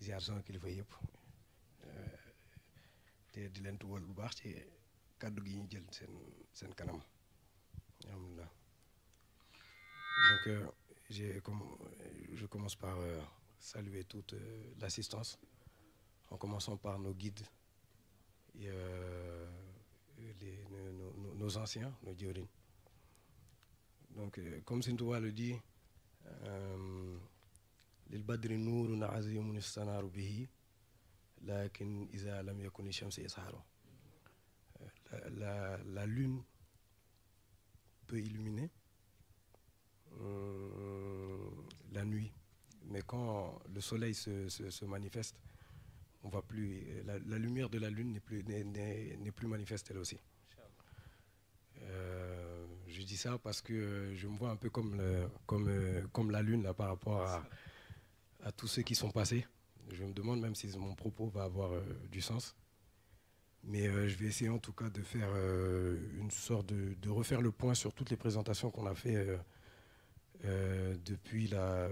ziar sama kilifa yëpp te di leen tuwal bu baax ci kàddu gi ñu jël seen kanam alhamdulilah. Donc je commence par saluer toute l'assistance en commençant par nos guides et nos anciens, nos diorines. Donc comme Sëñ Tuubaa le dit, lil badri nuurun azimun istanaaru bihi lakin iza lam yakuni shamsi ishaaru. La lune peut illuminer la nuit, mais quand le soleil se manifeste, on voit plus, la lumière de la lune n'est plus manifeste elle aussi. Je dis ça parce que je me vois un peu comme la lune là, par rapport à tous ceux qui sont passés. Je me demande même si mon propos va avoir du sens. Mais je vais essayer en tout cas de faire une sorte de refaire le point sur toutes les présentations qu'on a fait depuis la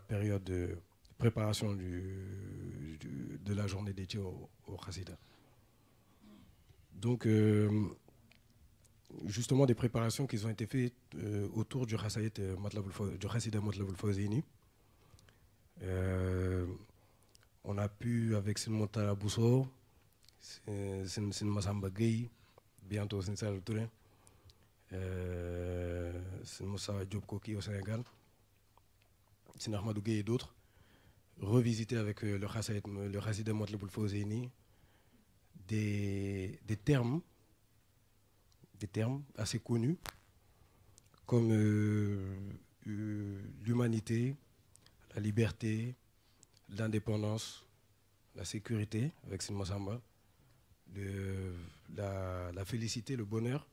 période de préparation de la journée dédiée au Khassida. Donc, justement, des préparations qui ont été faites autour du Khassida Matlaboul Fawzeyni. On a pu, avec Sinmota Bousso, Sin Massamba Gueye, bientôt Sin Salou Touré, Sin Moussa Diop Koki au Sénégal, Sin Ahmadou Gueye et d'autres, revisiter avec le Khassida Matlaboul Fawzeyni des termes assez connus comme l'humanité, la liberté, l'indépendance, la sécurité avec Sin Massamba, la félicité, le bonheur,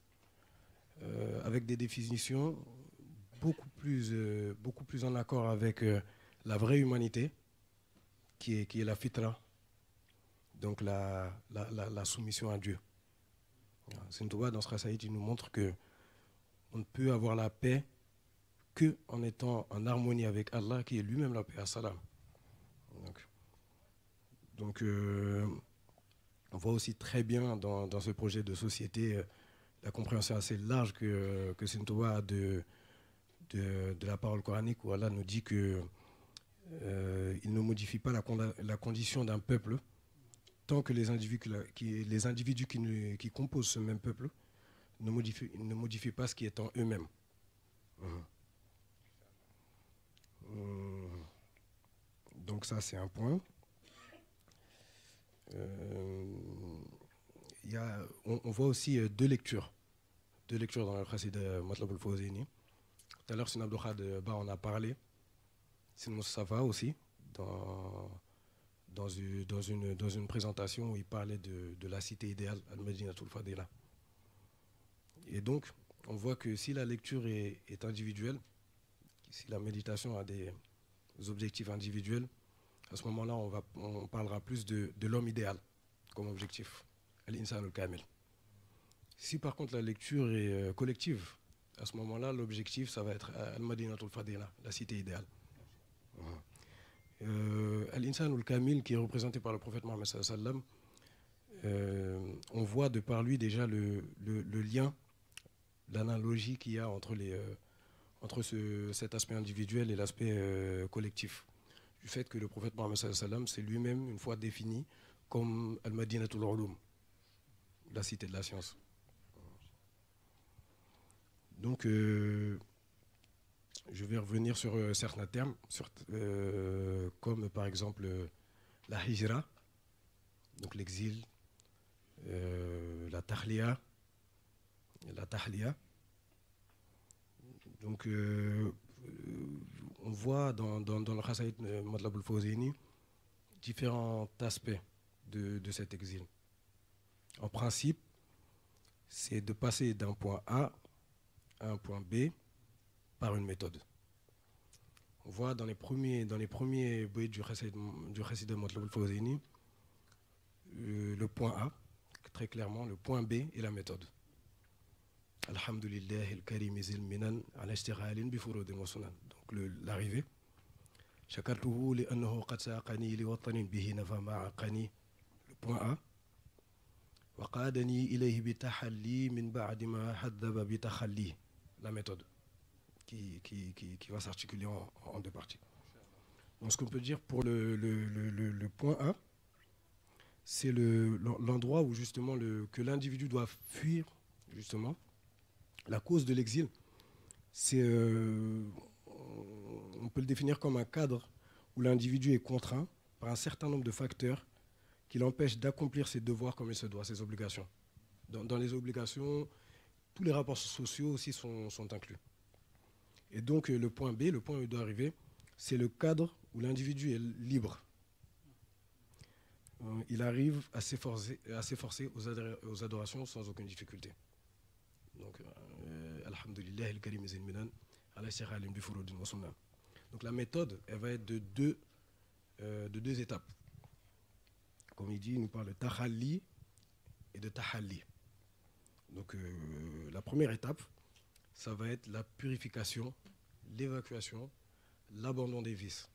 avec des définitions beaucoup plus en accord avec la vraie humanité qui est la fitra, donc la soumission à Dieu. Sëñ Touba, dans ce Khassida, il nous montre que on ne peut avoir la paix que en étant en harmonie avec Allah, qui est lui-même la paix, as-salam. Donc on voit aussi très bien dans ce projet de société la compréhension assez large que Sëñ Touba a de la parole coranique, où Allah nous dit que il ne modifie pas la condition d'un peuple tant que les individus qui composent ce même peuple ne modifient pas ce qui est en eux-mêmes. Donc ça, c'est un point. On voit aussi deux lectures dans le Khassida Matlaboul Fawzeyni. Tout à l'heure, Sin Abdou Khad en a parlé. Sin Moustapha aussi, dans une présentation où il parlait de la cité idéale, Al-Madinatul Fadila. Et donc, on voit que si la lecture est individuelle, si la méditation a des objectifs individuels, à ce moment-là, on parlera plus de l'homme idéal comme objectif, Al-Insan al-Kamil. Si par contre la lecture est collective, à ce moment-là, l'objectif, ça va être Al-Madinatul Fadila, la cité idéale. Al-Insan al-Kamil, qui est représenté par le prophète Mohammed sallam, on voit de par lui déjà le lien, l'analogie qu'il y a entre cet aspect individuel et l'aspect collectif. Du fait que le prophète Mohammed sallam s'est lui-même une fois défini comme Al-Madinatul Ulum, la cité de la science. Donc, je vais revenir sur certains termes, comme par exemple la hijra, donc l'exil, la tahliya. Donc, on voit dans le Khassida Matlaboul Fawzeyni différents aspects de cet exil. En principe, c'est de passer d'un point A à un point B par une méthode. On voit dans les premiers bouillets du Khassida Matlaboul Fawzeyni le point A, très clairement, le point B et la méthode. Alhamdulillah al-Karim zil minan ala ishtighalin bi furudin wa sunan. Donc l'arrivée. شكرته لأنه قد ساقني لوطن به نفى ما عقني. Le point A. وقادني إليه بتحلي من بعد ما حذب بتخلي. La méthode qui va s'articuler en deux parties. Donc ce qu'on peut dire pour le point A, c'est l'endroit où justement que l'individu doit fuir, justement. La cause de l'exil, c'est, on peut le définir comme un cadre où l'individu est contraint par un certain nombre de facteurs qui l'empêchent d'accomplir ses devoirs comme il se doit, ses obligations. Dans les obligations, tous les rapports sociaux aussi sont inclus. Et donc le point B, le point où il doit arriver, c'est le cadre où l'individu est libre. Il arrive à s'efforcer aux adorations sans aucune difficulté. Donc, Alhamdulillah, al-Karim zilminan, ala Cheikh Alim bi Furudin wa Sunna. Donc la méthode, elle va être de deux étapes. Comme il dit, il nous parle de tahalli et de tahalli. Donc la première étape, ça va être la purification, l'évacuation, l'abandon des vices.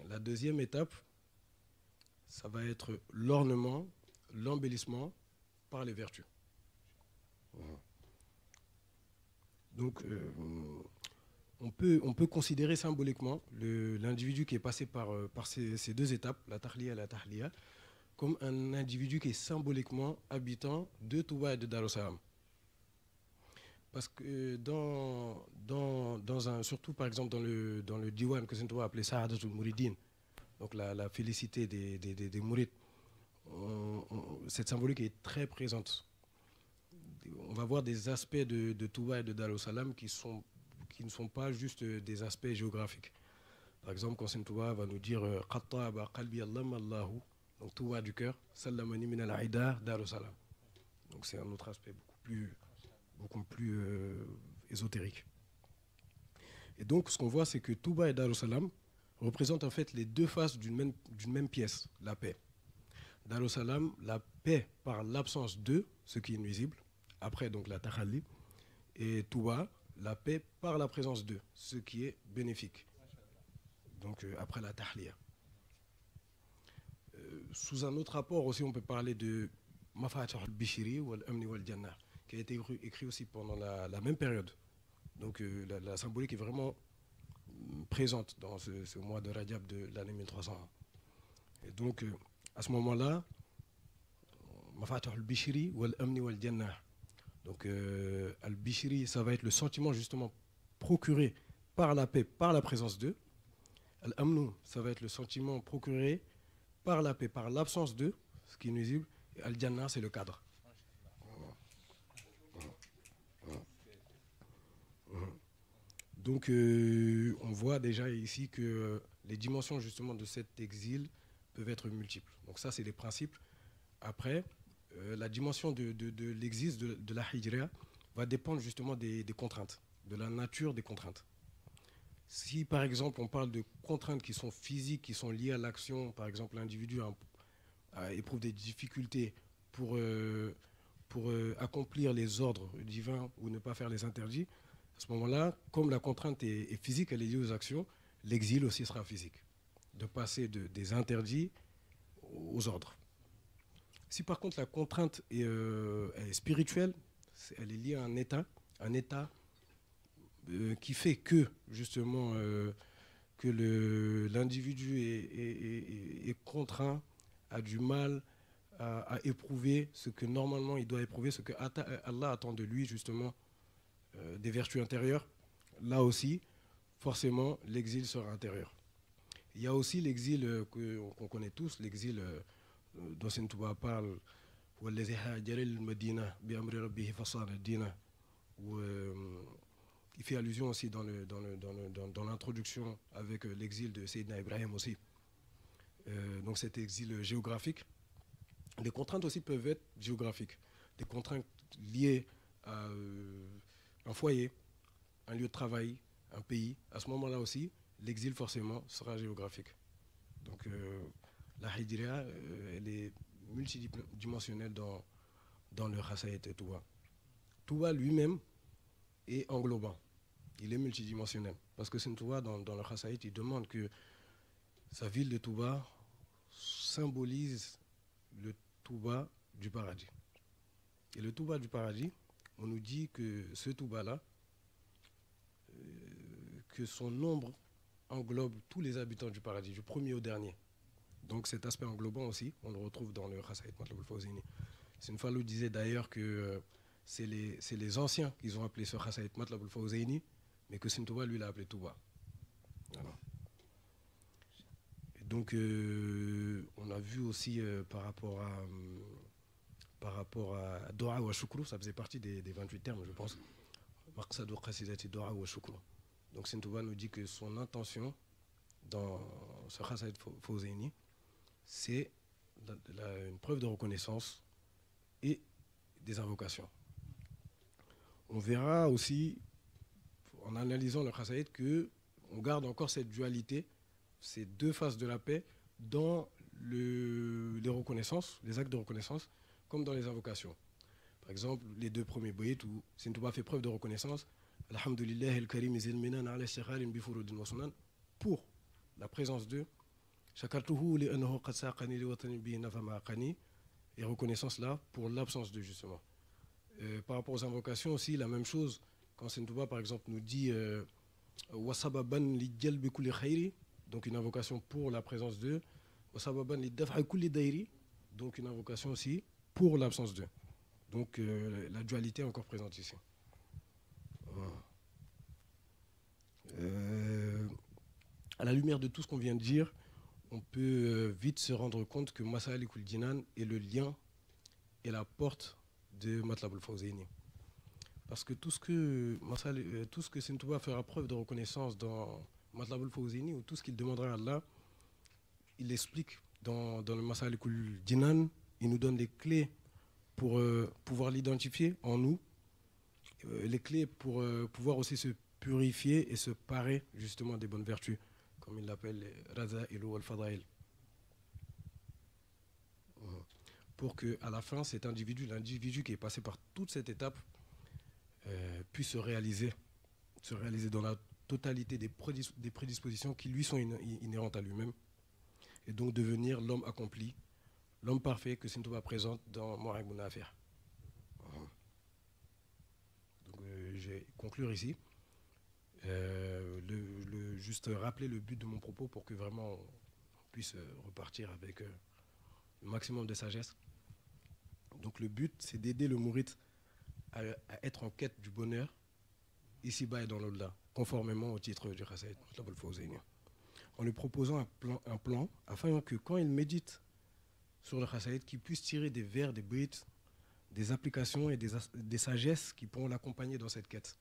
La deuxième étape, ça va être l'ornement, l'embellissement par les vertus. Donc, on peut considérer symboliquement l'individu qui est passé par ces deux étapes, la tahliya et la tahliya, comme un individu qui est symboliquement habitant de Touba et de Darussalam. Parce que surtout par exemple dans le diwan que Saint Touba appelé Sa'adatul Mouridine, donc la félicité des mourides, cette symbolique est très présente. On va voir des aspects de Touba et de Darussalam qui ne sont pas juste des aspects géographiques. Par exemple, quand Saint Touba va nous dire Qattaba qalbi Allahu, donc Touba du cœur, Sallamani min al-Aïda Darussalam. Donc c'est un autre aspect beaucoup plus ésotérique. Et donc ce qu'on voit, c'est que Touba et Darussalam représentent en fait les deux faces d'une même pièce, la paix. Darussalam, la paix par l'absence de ce qui est nuisible, après donc la tahalli, et Touba, la paix par la présence de ce qui est bénéfique, donc après la tahliya. Sous un autre rapport aussi, on peut parler de Mafatih al-Bishri ou al-Amni wal-Jannah, qui a été écrit aussi pendant la même période. Donc la symbolique est vraiment présente dans ce mois de Rajab de l'année 1301. Et donc à ce moment-là, Mafatih al-Bishri ou al-Amni wal-Jannah. Donc al-Bishri, ça va être le sentiment justement procuré par la paix, par la présence d'eux. Al-Amnu, ça va être le sentiment procuré par la paix, par l'absence d'eux, ce qui est nuisible. Et Al-Jannah, c'est le cadre. Donc on voit déjà ici que les dimensions justement de cet exil peuvent être multiples. Donc ça, c'est les principes. Après, la dimension de l'exil, de la hijra, va dépendre justement des contraintes, de la nature des contraintes. Si par exemple on parle de contraintes qui sont physiques, qui sont liées à l'action, par exemple l'individu éprouve des difficultés pour accomplir les ordres divins ou ne pas faire les interdits, à ce moment-là, comme la contrainte est physique, elle est liée aux actions, l'exil aussi sera physique, de passer des interdits aux ordres. Si par contre la contrainte est spirituelle, elle est liée à un état qui fait que justement que l'individu est contraint, a du mal à éprouver ce que normalement il doit éprouver, ce que Allah attend de lui justement, des vertus intérieures. Là aussi, forcément, l'exil sera intérieur. Il y a aussi l'exil qu'on connaît tous, l'exil dont Saint Touba parle, où il fait allusion aussi dans l'introduction avec l'exil de Sayyidina Ibrahim aussi. Donc cet exil géographique. Les contraintes aussi peuvent être géographiques. Des contraintes liées à un foyer, un lieu de travail, un pays. À ce moment-là aussi, l'exil forcément sera géographique. Donc la hijra, elle est multidimensionnelle dans le Khassaït et Touba. Touba lui-même est englobant. Il est multidimensionnel. Parce que Sintouba, dans le Khassaïd, il demande que sa ville de Touba symbolise le Touba du paradis. Et le Touba du paradis, on nous dit que ce Touba-là, que son nombre englobe tous les habitants du paradis, du premier au dernier. Donc cet aspect englobant aussi, on le retrouve dans le Khassaïd Matlabul Fawzaini. Sinfalou disait d'ailleurs que c'est les anciens qui ont appelé ce Khassaïd Matlabul Fawzaini, mais que Sintouba, lui, l'a appelé Touba. Voilà. Et donc, on a vu aussi par rapport à Do'a wa Shukru, ça faisait partie des 28 termes, je pense. Maqsadou Qasidati Do'a wa Shukru. Donc, Sintouba nous dit que son intention dans ce Khassaïd Fawzaini, c'est une preuve de reconnaissance et des invocations. On verra aussi, en analysant le Khassaïd, qu'on garde encore cette dualité, ces deux faces de la paix, dans les reconnaissances, les actes de reconnaissance, comme dans les invocations. Par exemple, les deux premiers bayt où Sintouba fait preuve de reconnaissance, Alhamdulillah al-Karim zilminan ala shakhalin bifurudin wa sunan, pour la présence de Shakartuhu li annahu qad saqani li watani bi nafa ma'aqani, et reconnaissance là pour l'absence de justement. Par rapport aux invocations aussi, la même chose, quand Sintouba par exemple nous dit Wasababan li jalbi kulli khayri, donc une invocation pour la présence de, Wasababan li daf'a kulli dairi, donc une invocation aussi pour l'absence de. Donc la dualité est encore présente ici. À la lumière de tout ce qu'on vient de dire, on peut vite se rendre compte que Masalikul Jinan est le lien et la porte de Matlabul Fawzaini. Parce que tout ce que Sintouba fera preuve de reconnaissance dans Matlabul Fawzaini, ou tout ce qu'il demandera à Allah, il l'explique dans le Masalikul Jinan, il nous donne des clés pour pouvoir l'identifier en nous, les clés pour pouvoir aussi se purifier et se parer justement des bonnes vertus, comme il l'appelle Raza'il ou Al-Fadail. Pour qu'à la fin, cet individu, l'individu qui est passé par toute cette étape, puisse se réaliser dans la totalité des prédispositions qui lui sont inhérentes à lui-même, et donc devenir l'homme accompli, l'homme parfait que Sintouba présente dans Mouahib Nafir. Donc je vais conclure ici. Juste rappeler le but de mon propos pour que vraiment on puisse repartir avec le maximum de sagesse. Donc le but, c'est d'aider le mouride à être en quête du bonheur ici-bas et dans l'au-delà, conformément au titre du Khassaïd, en lui proposant un plan afin que quand il médite sur le Khassaïd, qu'il puisse tirer des vers, des brides, des applications et des sagesses qui pourront l'accompagner dans cette quête.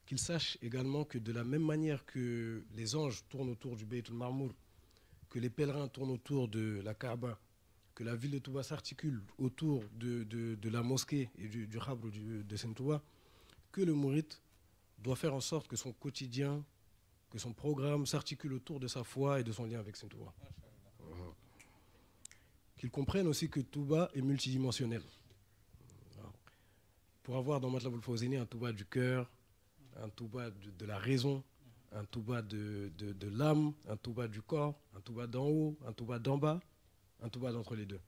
Qu'il sache également que de la même manière que les anges tournent autour du Bayt al-Marmour, que les pèlerins tournent autour de la Kaaba, que la ville de Touba s'articule autour de la mosquée et du Khabre de Sintouba, que le mouride doit faire en sorte que son quotidien, que son programme s'articule autour de sa foi et de son lien avec Sintouba. Qu'il comprenne aussi que Touba est multidimensionnel. Pour avoir dans Matlabul Fawzaini un Touba du cœur, un Touba de la raison, un Touba de l'âme, un Touba du corps, un Touba d'en haut, un Touba d'en bas, un Touba d'entre les deux.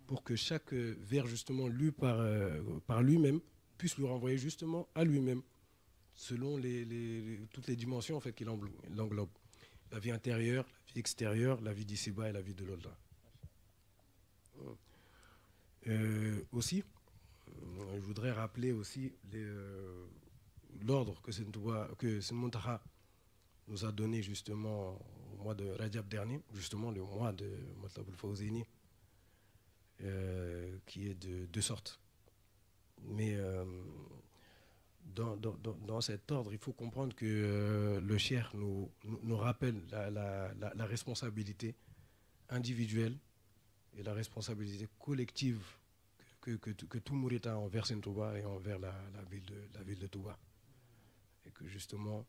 Pour que chaque vers justement lu par lui-même puisse lui renvoyer justement à lui-même, selon toutes les dimensions en fait qu'il englobe. La vie intérieure, la vie extérieure, la vie d'ici-bas et la vie de l'au-delà. Aussi, je voudrais rappeler aussi l'ordre que Sint Muntaha nous a donné justement au mois de Rajab dernier, justement le mois de Matlabul Fawzaini, qui est de deux sortes. Mais dans cet ordre, il faut comprendre que le cheikh nous rappelle la responsabilité individuelle et la responsabilité collective que tout mouride a envers Sintouba et envers la ville de Touba. Et que justement,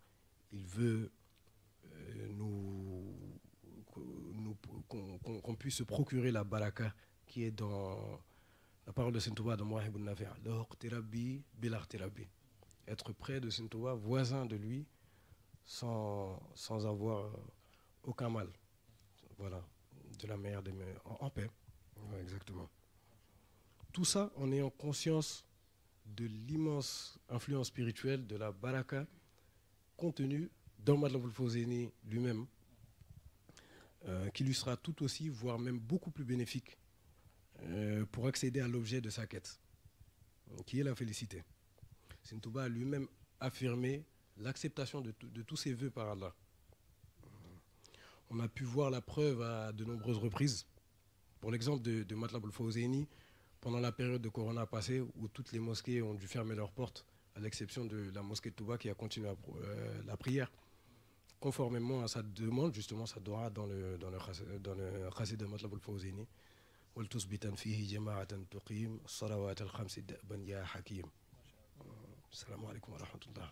il veut qu'on puisse se procurer la baraka qui est dans la parole de Sintouba de Mouahib Nafir. être près de Sëñ Touba, voisin de lui, sans avoir aucun mal. Voilà, de la meilleure des meilleures, en paix. Ouais, exactement. Tout ça en ayant conscience de l'immense influence spirituelle de la baraka contenue dans Matlabul Fawzeyni lui-même, qui lui sera tout aussi, voire même beaucoup plus bénéfique pour accéder à l'objet de sa quête, qui est la félicité. Sëñ Touba a lui-même affirmé l'acceptation de tous ses vœux par Allah. On a pu voir la preuve à de nombreuses reprises. Pour l'exemple de Matlabul Fawzeyni, pendant la période de Corona passée, où toutes les mosquées ont dû fermer leurs portes, à l'exception de la mosquée de Touba qui a continué la prière, conformément à sa demande, justement sa dua dans le Khassid de Matlabul Fawzeyni. وَلْتُثْبِتًا فِيهِ جَمَاعَةً تُقِيمُ الصَّلَوَاتَ الْخَمْسِ دَأْبًا يَا حَكِيمُ. Assalamu alaikum wa rahmatullah.